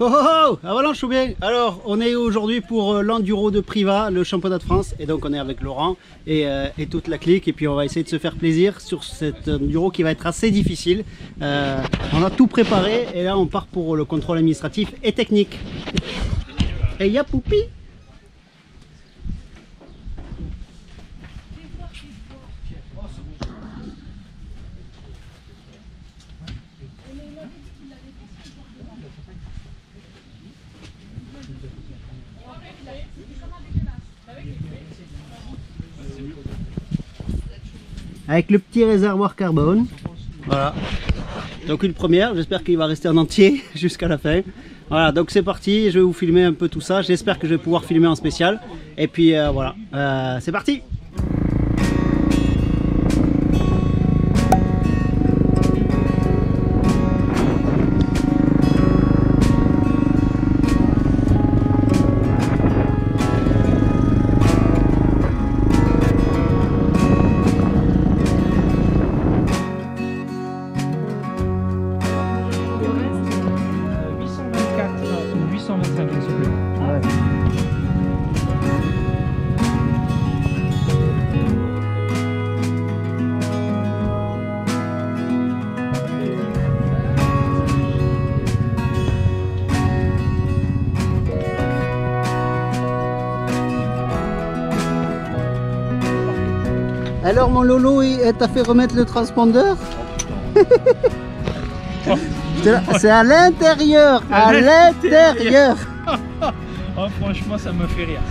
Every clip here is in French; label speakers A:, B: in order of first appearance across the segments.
A: Oh oh oh, avalanche ou bien? Alors, on est aujourd'hui pour l'enduro de Privas, le championnat de France. Et donc, on est avec Laurent et toute la clique. Et puis, on va essayer de se faire plaisir sur cet enduro qui va être assez difficile. On a tout préparé et là, on part pour le contrôle administratif et technique. Et il y a Poupi. Avec le petit réservoir carbone. Voilà. Donc une première, j'espère qu'il va rester en entier jusqu'à la fin. Voilà, donc c'est parti, je vais vous filmer un peu tout ça. J'espère que je vais pouvoir filmer en spécial. Et puis voilà, c'est parti! Alors mon Lolo, t'as fait remettre le transpondeur? C'est à l'intérieur, à l'intérieur.
B: Oh, franchement, ça me fait rire.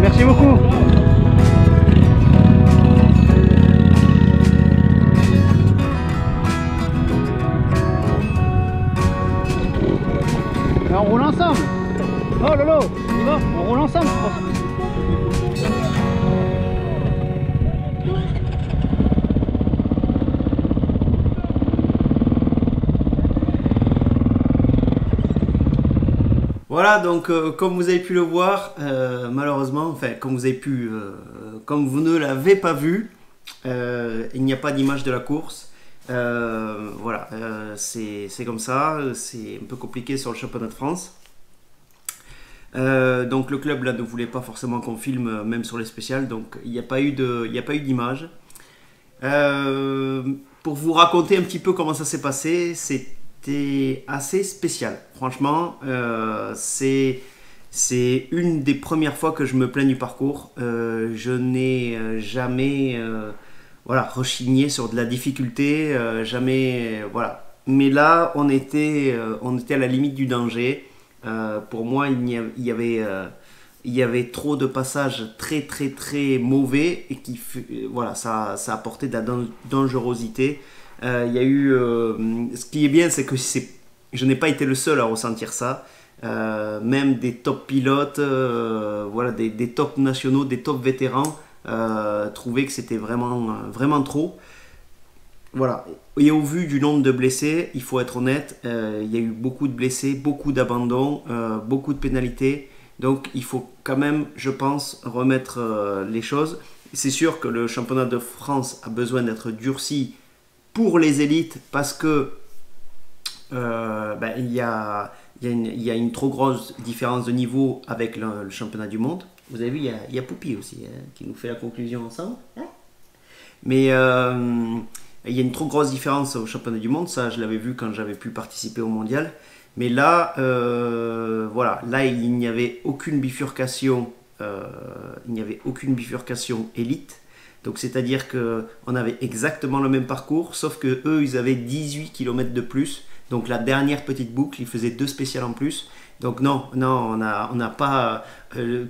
A: Merci beaucoup. On roule ensemble. Oh Lolo, on y va, on roule ensemble. Voilà, donc comme vous avez pu le voir, malheureusement, enfin comme vous ne l'avez pas vu, il n'y a pas d'image de la course. Voilà, c'est comme ça, c'est un peu compliqué sur le championnat de France. Donc le club là ne voulait pas forcément qu'on filme même sur les spéciales, donc il n'y a pas eu d'image. Pour vous raconter un petit peu comment ça s'est passé, c'était assez spécial. Franchement, c'est une des premières fois que je me plains du parcours. Je n'ai jamais voilà, rechigné sur de la difficulté, jamais voilà. Mais là, on était à la limite du danger. Pour moi, il y avait trop de passages très mauvais et voilà, ça apportait de la dangerosité. Il y a eu, ce qui est bien, c'est que je n'ai pas été le seul à ressentir ça. Même des top pilotes, voilà, des top nationaux, des top vétérans trouvaient que c'était vraiment trop. Voilà. Et au vu du nombre de blessés, il faut être honnête, il y a eu beaucoup de blessés, beaucoup d'abandons, beaucoup de pénalités. Donc il faut quand même, je pense, remettre les choses. C'est sûr que le championnat de France a besoin d'être durci pour les élites parce que il y a une trop grosse différence de niveau avec le championnat du monde. Vous avez vu, il y a Poupi aussi qui nous fait la conclusion ensemble. Hein, mais il y a une trop grosse différence au championnat du monde, ça je l'avais vu quand j'avais pu participer au mondial. Mais là, voilà, là il n'y avait aucune bifurcation élite. Donc c'est-à-dire qu'on avait exactement le même parcours, sauf que eux, ils avaient 18 km de plus. Donc la dernière petite boucle, ils faisaient 2 spéciales en plus. Donc non, on n'a pas...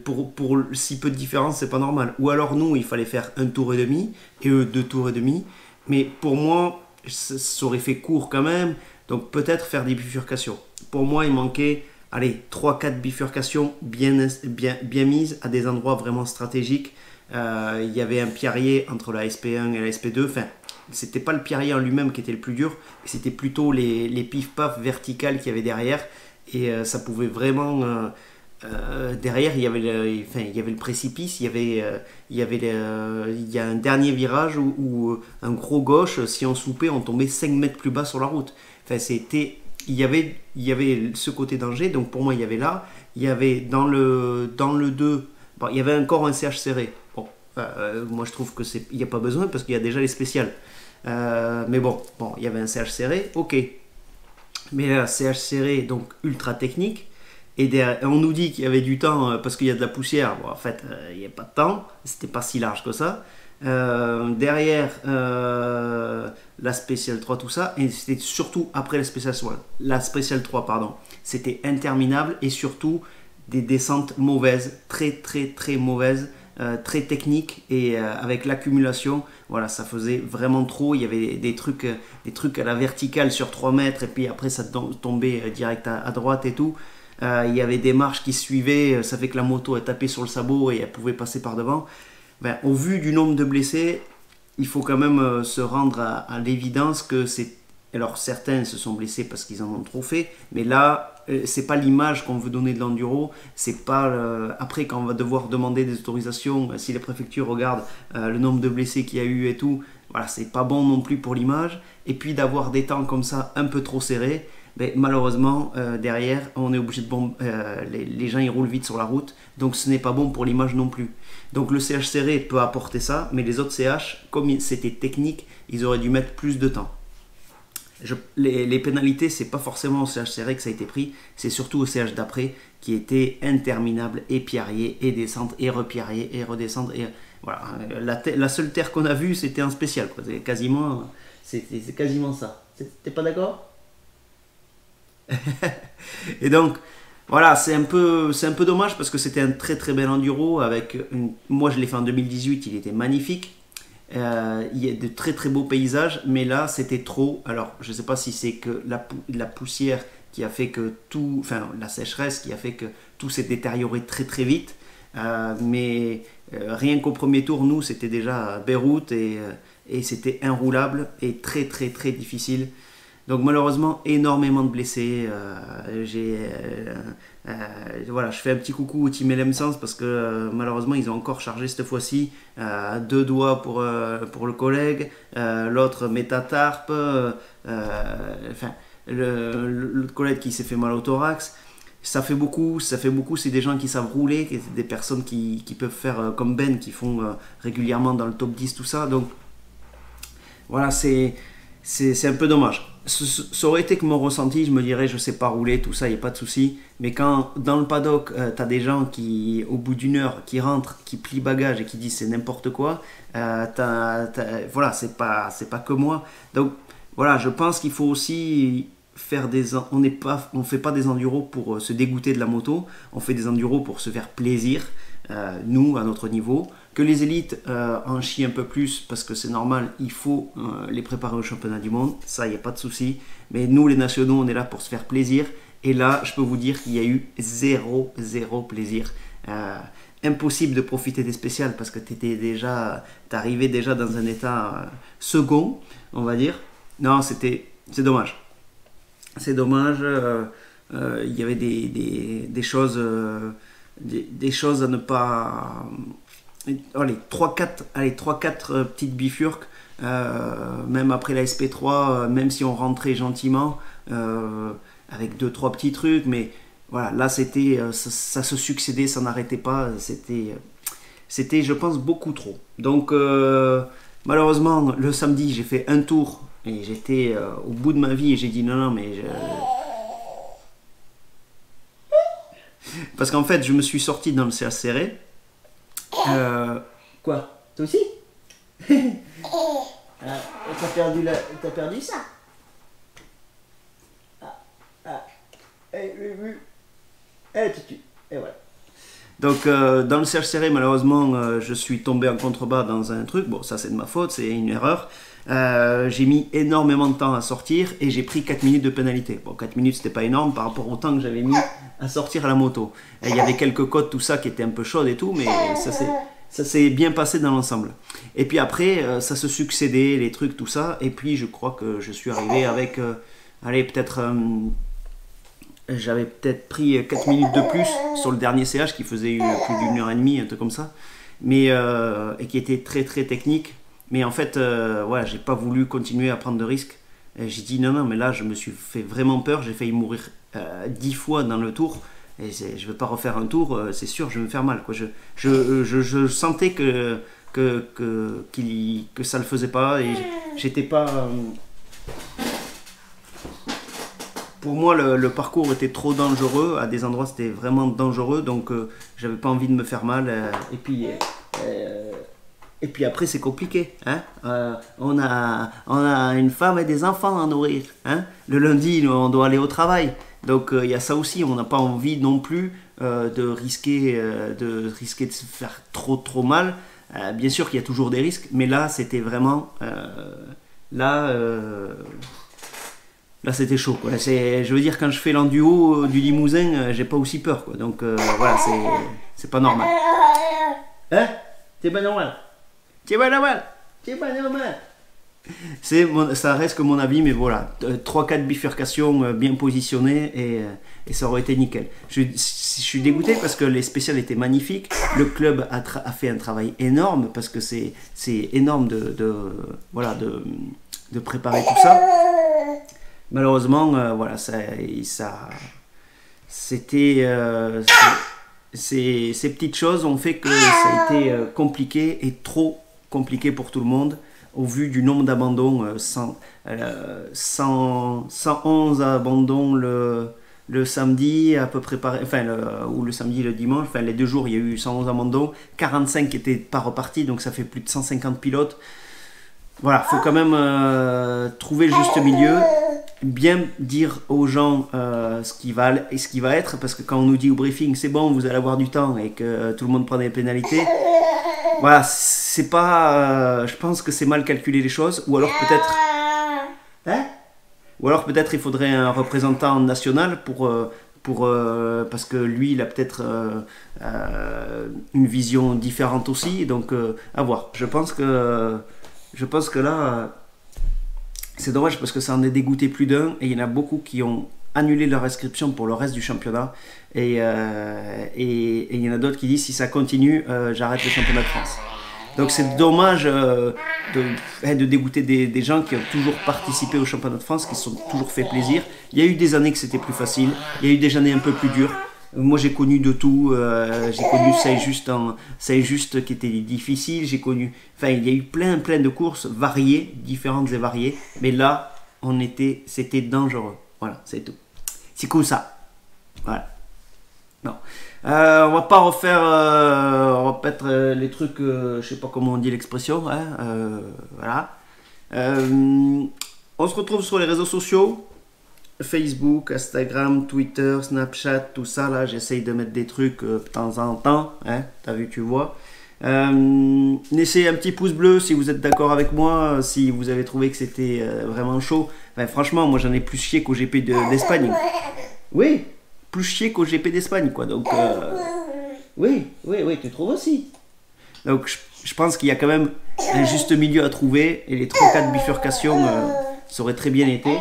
A: pour si peu de différence, c'est pas normal. Ou alors nous, il fallait faire 1 tour et demi, et eux 2 tours et demi. Mais pour moi, ça aurait fait court quand même. Donc peut-être faire des bifurcations. Pour moi, il manquait, allez, 3-4 bifurcations bien mises à des endroits vraiment stratégiques. Il y avait un pierrier entre la SP1 et la SP2. Enfin, c'était pas le pierrier en lui-même qui était le plus dur, c'était plutôt les pif-paf verticales qu'il y avait derrière. Et ça pouvait vraiment... derrière, il y avait le précipice, il y a un dernier virage où un gros gauche, si on soupait, on tombait 5 mètres plus bas sur la route. Enfin, il y avait ce côté danger, donc pour moi, il y avait là. Il y avait dans le 2, bon, il y avait encore un CH serré. Bon, moi, je trouve qu'il n'y a pas besoin parce qu'il y a déjà les spéciales. Mais bon, il y avait un CH serré, ok. Mais là, CH serré, donc ultra technique. Et on nous dit qu'il y avait du temps parce qu'il y a de la poussière. Bon, en fait, il n'y a pas de temps. C'était pas si large que ça. Derrière la Special 3, tout ça. Et c'était surtout après la Special 3, pardon. C'était interminable et surtout des descentes mauvaises. Très, très, très mauvaises. Très techniques. Et avec l'accumulation, voilà, ça faisait vraiment trop. Il y avait des trucs à la verticale sur 3 mètres. Et puis après, ça tombait direct à droite et tout. Il y avait des marches qui suivaient, ça fait que la moto a tapé sur le sabot et elle pouvait passer par devant. Ben, au vu du nombre de blessés, il faut quand même se rendre à l'évidence que c'est... Alors certains se sont blessés parce qu'ils en ont trop fait, mais là, c'est pas l'image qu'on veut donner de l'enduro, c'est pas... Après, quand on va devoir demander des autorisations, si les préfectures regardent le nombre de blessés qu'il y a eu et tout, voilà, c'est pas bon non plus pour l'image. Et puis d'avoir des temps comme ça un peu trop serrés, mais malheureusement, derrière, on est obligé de les gens ils roulent vite sur la route, donc ce n'est pas bon pour l'image non plus. Donc le CH serré peut apporter ça, mais les autres CH, comme c'était technique, ils auraient dû mettre plus de temps. Les pénalités, c'est pas forcément au CH serré que ça a été pris, c'est surtout au CH d'après qui était interminable, et pierrier, et descendre, et repierrier, et redescendre. Et voilà, la seule terre qu'on a vue, c'était un spécial, quoi. C'est quasiment ça. T'es pas d'accord? Et donc voilà, c'est un peu dommage parce que c'était un très très bel enduro moi je l'ai fait en 2018, il était magnifique. Il y a de très très beaux paysages, mais là c'était trop. Alors je sais pas si c'est que la poussière qui a fait que tout, enfin la sécheresse qui a fait que tout s'est détérioré très très vite. Mais rien qu'au premier tour, nous c'était déjà Beyrouth et c'était inroulable et très très très difficile. Donc malheureusement, énormément de blessés. Voilà, je fais un petit coucou au team LM100 parce que malheureusement, ils ont encore chargé cette fois-ci. 2 doigts pour le collègue, l'autre métatarpe, enfin, le collègue qui s'est fait mal au thorax. Ça fait beaucoup, c'est des gens qui savent rouler, des personnes qui peuvent faire comme Ben, qui font régulièrement dans le top 10, tout ça. Donc voilà, c'est un peu dommage. Ça aurait été que mon ressenti, je me dirais je sais pas rouler, tout ça, il n'y a pas de souci. Mais quand dans le paddock, tu as des gens qui, au bout d'une heure, qui rentrent, qui plient bagages et qui disent c'est n'importe quoi, voilà, c'est pas que moi. Donc voilà, je pense qu'il faut aussi faire on fait pas des enduros pour se dégoûter de la moto, on fait des enduros pour se faire plaisir, nous à notre niveau. Que les élites en chient un peu plus parce que c'est normal, il faut les préparer au championnat du monde, ça il n'y a pas de souci. Mais nous les nationaux, on est là pour se faire plaisir. Et là, je peux vous dire qu'il y a eu zéro plaisir. Impossible de profiter des spéciales parce que t'arrivais déjà dans un état second, on va dire. Non, c'est dommage. C'est dommage. Il y avait des choses à ne pas... Allez, 3-4 petites bifurques, même après la SP3, même si on rentrait gentiment, avec 2-3 petits trucs, mais voilà, là c'était, ça se succédait, ça n'arrêtait pas, c'était je pense beaucoup trop. Donc malheureusement le samedi j'ai fait un tour et j'étais au bout de ma vie et j'ai dit non mais parce qu'en fait je me suis sorti dans le CH serré. Quoi? Toi aussi? Ah, t'as perdu ça. Et voilà. Donc dans le cercle serré, malheureusement, je suis tombé en contrebas dans un truc. Bon, ça c'est de ma faute, c'est une erreur. J'ai mis énormément de temps à sortir et j'ai pris 4 minutes de pénalité. Bon, 4 minutes c'était pas énorme par rapport au temps que j'avais mis à sortir à la moto. Et il y avait quelques côtes, tout ça qui étaient un peu chaudes et tout, mais ça s'est bien passé dans l'ensemble. Et puis après, ça se succédait, les trucs, tout ça. Et puis je crois que je suis arrivé avec, allez, peut-être... j'avais peut-être pris 4 minutes de plus sur le dernier CH qui faisait plus d'une heure et demie, un truc comme ça, mais et qui était très très technique. Mais en fait, ouais, j'ai pas voulu continuer à prendre de risques. J'ai dit non, mais là je me suis fait vraiment peur. J'ai failli mourir 10 fois dans le tour. Et je veux pas refaire un tour, c'est sûr, je vais me faire mal, quoi. Je sentais que ça le faisait pas et j'étais pas. Pour moi, le parcours était trop dangereux. À des endroits, c'était vraiment dangereux. Donc, j'avais pas envie de me faire mal. Et puis après, c'est compliqué. Hein, on a une femme et des enfants à nourrir. Hein. Le lundi, on doit aller au travail. Donc, il y a ça aussi. On n'a pas envie non plus de risquer de se faire trop mal. Bien sûr qu'il y a toujours des risques. Mais là, c'était vraiment... Là, c'était chaud, quoi. Je veux dire, quand je fais l'enduo du Limousin, j'ai pas aussi peur, quoi. Donc, voilà, c'est pas normal. Hein? C'est pas normal. C'est pas normal. C'est pas normal. Ça reste que mon avis, mais voilà. 3-4 bifurcations bien positionnées et ça aurait été nickel. Je suis dégoûté parce que les spéciales étaient magnifiques. Le club a fait un travail énorme parce que c'est énorme de préparer tout ça. Malheureusement, voilà, c'était ces petites choses ont fait que ça a été compliqué et trop compliqué pour tout le monde au vu du nombre d'abandons, 111 abandons le samedi à peu près ou le samedi et le dimanche, enfin les 2 jours il y a eu 111 abandons, 45 qui n'étaient pas repartis, donc ça fait plus de 150 pilotes. Voilà, faut quand même trouver le juste milieu, bien dire aux gens ce qui va être, parce que quand on nous dit au briefing c'est bon, vous allez avoir du temps et que tout le monde prend des pénalités, voilà, c'est pas, je pense que c'est mal calculé les choses, ou alors peut-être, il faudrait un représentant national parce que lui il a peut-être une vision différente aussi, donc à voir. Je pense que là, c'est dommage parce que ça en est dégoûté plus d'un et il y en a beaucoup qui ont annulé leur inscription pour le reste du championnat et il y en a d'autres qui disent si ça continue, j'arrête le championnat de France. Donc c'est dommage de dégoûter des gens qui ont toujours participé au championnat de France, qui se sont toujours fait plaisir. Il y a eu des années que c'était plus facile, il y a eu des années un peu plus dures. Moi j'ai connu de tout, j'ai connu ça juste qui était difficile, j'ai connu, enfin il y a eu plein de courses variées, différentes et variées, mais là c'était dangereux, voilà, c'est tout. C'est comme ça, voilà. Non, on va pas refaire, on va pas être les trucs, je sais pas comment on dit l'expression, hein, voilà. On se retrouve sur les réseaux sociaux. Facebook, Instagram, Twitter, Snapchat, tout ça là, j'essaye de mettre des trucs de temps en temps, hein, t'as vu, tu vois. Laissez un petit pouce bleu si vous êtes d'accord avec moi, si vous avez trouvé que c'était vraiment chaud. Enfin, franchement, moi j'en ai plus chié qu'au GP d'Espagne. Oui, plus chié qu'au GP d'Espagne, quoi. Donc, oui, tu trouves aussi. Donc, je pense qu'il y a quand même un juste milieu à trouver et les 3-4 bifurcations, ça aurait très bien été.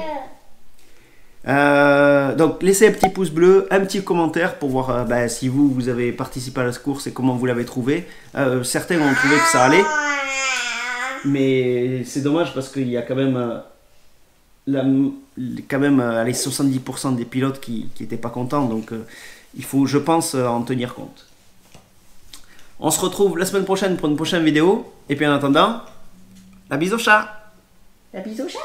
A: Donc laissez un petit pouce bleu, un petit commentaire pour voir si vous avez participé à la course et comment vous l'avez trouvé. Certains ont trouvé que ça allait, mais c'est dommage parce qu'il y a quand même les 70% des pilotes qui n'étaient pas contents, donc il faut, je pense, en tenir compte. On se retrouve la semaine prochaine pour une prochaine vidéo, et puis en attendant, la bise au chat. La bise au chat.